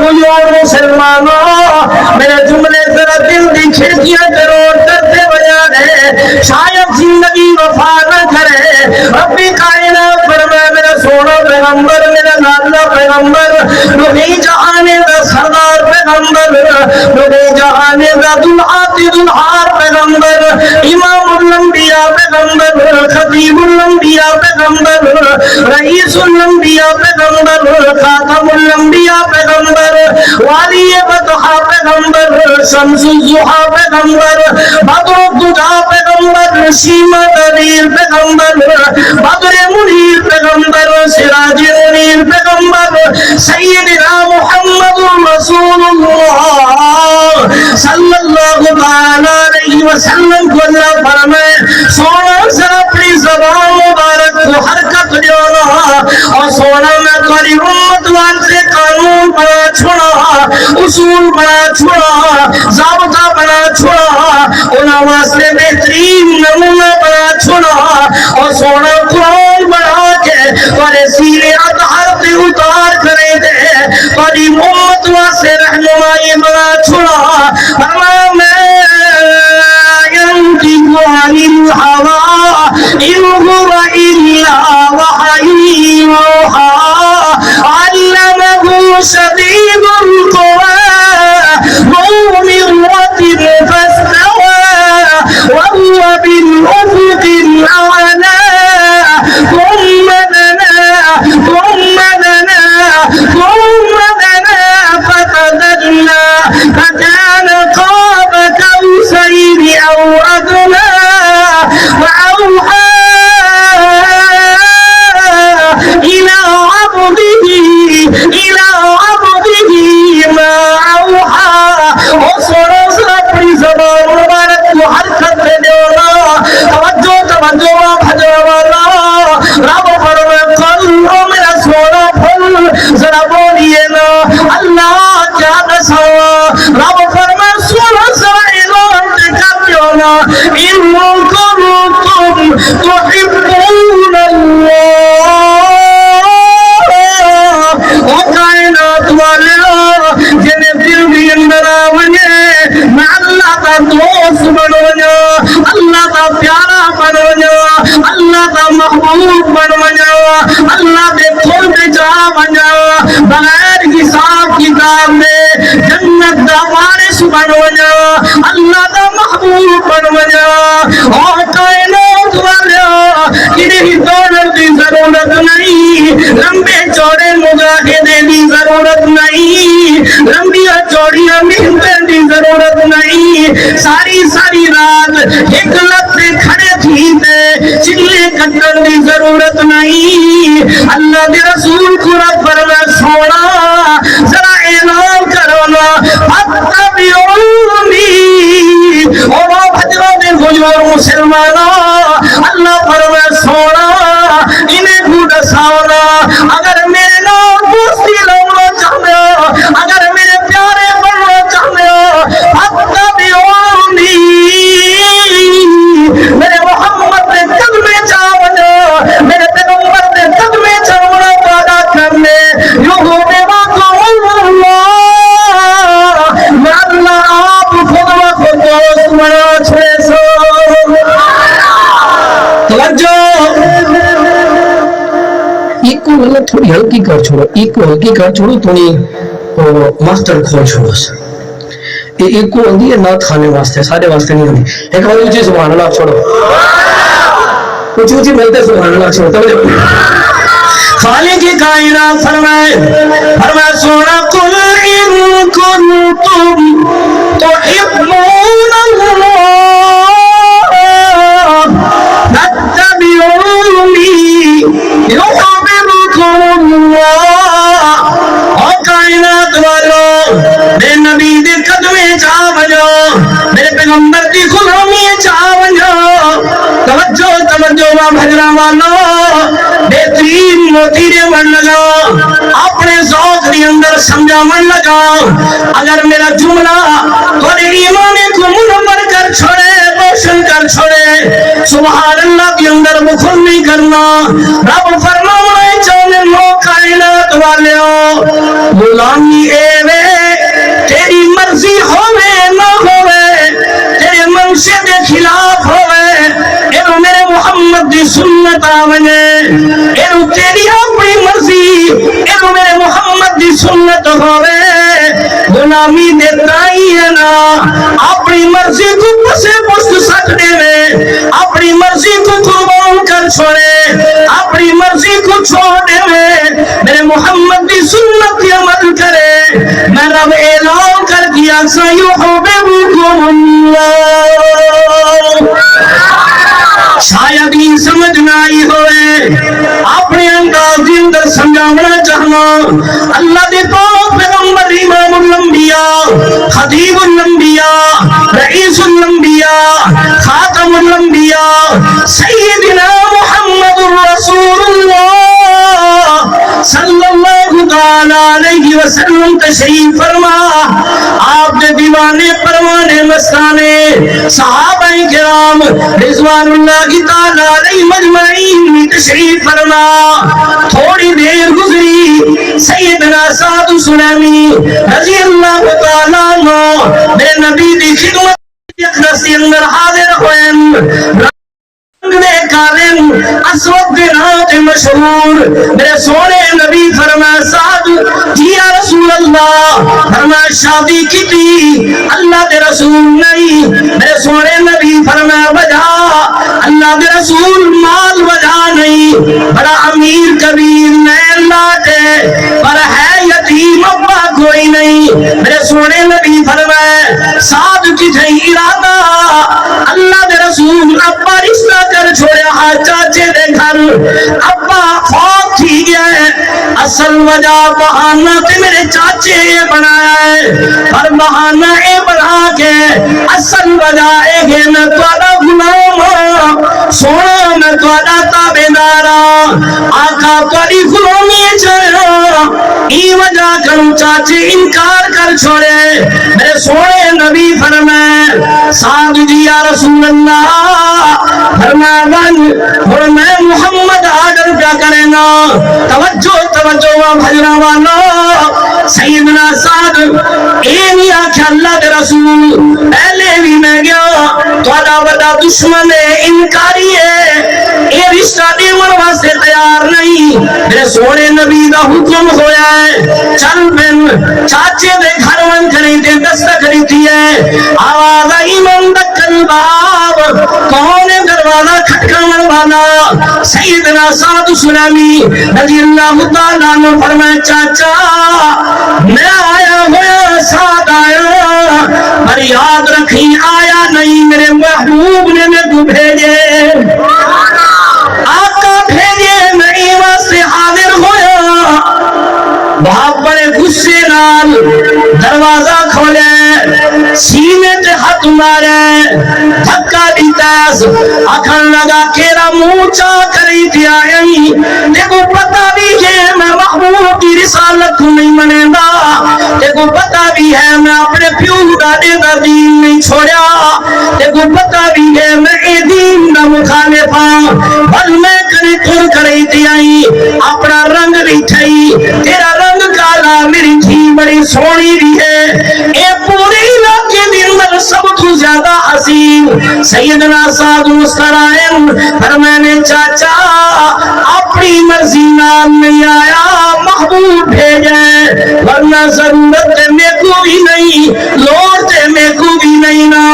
بزرگ مسلمانوں میرے جملے ذرا دل کی کھڑکیاں ضرور کرتے بجا دے شاید زندگی وفا نہ کرے ربی کائنات فرمائے میرا سونا پیغمبر میرا لالا پیغمبر نبی جہان دا سردار پیغمبر نبی جہان دا دلہاتی دلہار پیغمبر امام الانبیاء پیغمبر خطیب الانبیاء پیغمبر رئیس الانبیاء پیغمبر خاتم الانبیاء پیغمبر والی بطحا پیغمبر شمس الزحا پیغمبر بدر الدجا پیغمبر سیما دلیل پیغمبر بدر منیر پیغمبر سراج منیر پیغمبر سیدنا محمد رسول اللہ صلی اللہ علیہ وسلم کو اللہ فرمائے سونا سر اپنی زبان مبارک کو حرکت دیونا اور سونا میں کری امت والے قانون بنا چھوڑا اصول بنا چھوڑا ضابطہ بنا چھوڑا انہاں واسطے بہترین نمونہ بنا چھوڑا اور سونا قرآن بنا کے تارے سینے اطہر پہ اتار کرے دے تاری امت واسطے رہنمائی بنا چھوڑا فرمایا میں ينطق عن الهوى إن هو إلا وحي يوحى علمه شديد القوى ذو مرة فاستوى وهو بالأفق الأعلى ثم دنا فتدلى فكان قاب قوسين أو أدنى وأوحى إلى عبده ما أوحى وصرص اپنی زبان مبارک کو حرکت دے دیونا توجہ بھجوانا رب فرمائے قلو میرا سونا پھل ذرا بولیے نا اللہ کیا دساوا رب فرمائے سونا ذرا اعلان کر دیونا ان کنتم تحبون اللہ او کائنات والے جنہیں دل بھی اندر آونے میں اللہ کا دوست بنو جا اللہ کا پیارا بنو جا اللہ کا محبوب بنو جا اللہ کے کھل پہ جا بنو بغیر حساب کتاب میں جنت دا وارث بنو جا اللہ کا محبوب بنو جا اور کائنات والے انہیں دولت کی ضرورت نہیں لمبے چوڑے مجاہدے کی ضرورت نہیں لمبی چوڑیاں محنتیں کی ضرورت نہیں ساری رات ایک لفظ کھڑے تھی تے چلے کٹن کی ضرورت نہیں اللہ کے رسول کو رب فرمائے سونا ذرا اعلان کرو نا فتبعونی اور بھجوا دے بزرگ مسلمانوں اللہ فرمائے سونا انہیں کو دساونا اگر میرے نام دوستی لوگنا چاہتے ہو اگر میرے پیارے بننا چاہتے ہو فتبعونی میرے محمد نے قدمے چاہونا میرے پیغمبر نے قدمے چاہونا پادا کرنے یوں ہونے واقع اللہ میں اللہ آپ خود و خود دوست بنا چھے سو توجہ ایک کو اللہ تھوڑی ہلکی کر چھوڑو ایک کو ہلکی کر چھوڑو تھوڑی ماسٹر کھول چھوڑو ایک کو ہوندی ہے نات کھانے واسطے سارے واسطے نہیں ہوندی ایک کو اونچی سبحان اللہ چھوڑو اونچی ملتے سبحان اللہ چھوڑو توجہ خالق کائنات فرمائے سونا قل ان کنتم تحبون اللہ فاتبعونی یحببکم اللہ اور کائنات والو میرے نبی دے قدمے چاہ بجو میرے پیغمبر کی غلامی چاہ بجو توجہ بھجنا والو بہترین موتیرے بن لگا اپنے ذوق کے اندر سمجھا من لگا اگر میرا جملہ تھوڑے ایمان کو منور کر چھوڑے روشن کر چھوڑے سبحان اللہ کے اندر بخل نہیں کرنا رب فرمائے چاہنے لو کائنات والے غلامی اے وے مرشد دے خلاف ہوئے اینو میرے محمد دی سنت آونے اینو تیری اپنی مرضی اینو میرے محمد دی سنت ہوئے غلامی دیتا ہی ہے نا اپنی مرضی کو پسے پشت سکتے میں اپنی مرضی کو قربان کر چھوڑے اپنی مرضی کو چھوڑے میں میرے محمد دی سنت کی عمل کرے میں رب اعلان کر دیا سیحببکم اللہ شاید ہی سمجھ نہ آئی ہوئے اپنے انداز کے اندر سمجھانا چاہنا اللہ دے پاک پیغمبر امام الانبیاء خطیب الانبیاء رئیس الانبیاء خاتم الانبیاء سیدنا محمد رسول اللہ صلی اللہ علیہ وسلم تشریف فرما آپ نے دیوانے پروانے مستانے صحابہ کرام رضوان اللہ کی تعالی علیہ مجمعین تشریف فرما تھوڑی دیر گزری سیدنا سعد سلیمی رضی اللہ تعالیٰ عنہ میرے نبی دی خدمت اقدس کے اندر حاضر ہوئے کارن اسود نات مشہور میرے سونے نبی فرمایا سعد جی یا رسول اللہ فرمایا شادی کی تھی اللہ دے رسول نہیں میرے سونے نبی فرمایا وجہ اللہ دے رسول مال وجہ نہیں بڑا امیر کبیر نین لاٹے پر ہے یتیم ابا کوئی نہیں میرے سونے نبی فرمایا سعد کی جہی ارادہ اللہ دے رسول ابا رشتہ کر چھوڑیا ہاں چاچے دے گھر ابا خواب تھی گیا ہے اصل وجہ بہانہ تے میرے چاچے یہ بنایا ہے پر بہانہ اے بنا کے اصل وجہ اے گے میں توڑا غلام سونا میں توڑا تابدارا آقا توڑی غلامی چاہیا ای وجہ کروں چاچے انکار کر چھوڑے میرے سونے نبی فرمائے سعد جی یا رسول اللہ فرمائے اور میں محمد آڈر کیا کرے نا توجہ بھجنا والا سیدنا سعد اینی آکھا اللہ دے رسول پہلے بھی میں گیا توڑا بڑا دشمن انکاری ہے اے رشتہ دیمن واسے تیار نہیں میرے سونے نبی دا حکم ہویا ہے چل بن چاچے دے گھر ون کری دے دستک کری ہے آواز ایمان دکل باب کون دروازہ کھٹکانے والا سیدنا سعد سلامی رضی اللہ تعالیٰ نے فرمایا چاچا میں آیا ہویا سعد آیا پر یاد رکھی آیا نہیں میرے محبوب نے میرے کو بھیجے آقا بھیجے میں واسطے حاضر ہویا بہت بڑے غصے نال دروازہ کھولے سینے تے ہاتھ مارے دھکا دیتا آکھن لگا کیرا موچا کری دیا دیکھو پتہ بھی ہے میں محبوب کی رسالت کو نہیں منے گا دیکھو پتہ بھی ہے میں اپنے پیو دادے دا دین نہیں چھوڑیا دیکھو پتہ بھی ہے میں اے دین دا مخالفا بل میں کرے تھوڑ کرے دیا اپنا رنگ بھی تھئی تیرا رنگ کالا میری تھی بڑی سونی بھی ہے اے پوری علاقے دن اندر سب تو زیادہ حسین سیدنا سعد مسکرائن فرمانے چاچا اپنی مرضی نام نہیں آیا محبوب بھیجے ورنہ ضرورت میں کو بھی نہیں لوٹے میں کو بھی نہیں نا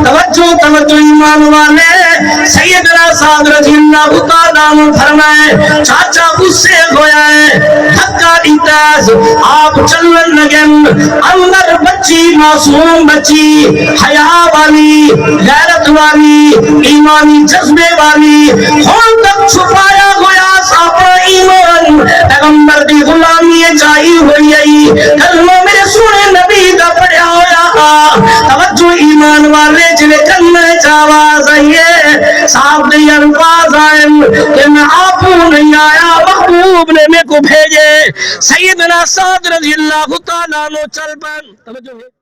توجہ ایمان والے سیدنا سعد رضی اللہ تعالیٰ عنہ فرمائے چاچا غصے ہویا ہے دھکا دیتا آپ چلن لگن اندر بچی معصوم بچی حیا والی غیرت والی ایمانی جذبے والی خون تک چھپایا ہویا اپنا ایمان پیغمبر دی غلامی چاہی ہوئی کلمہ میرے سونے نبی دا پڑھیا ہویا توجہ ایمان والے جنہیں کلمہ چاواز آئیے صاحب دی الفاظ آئیں کہ میں آپو نہیں آیا محبوب نے میں کو بھیجے سیدنا سعد رضی اللہ تعالیٰ عنہ چل پن توجہ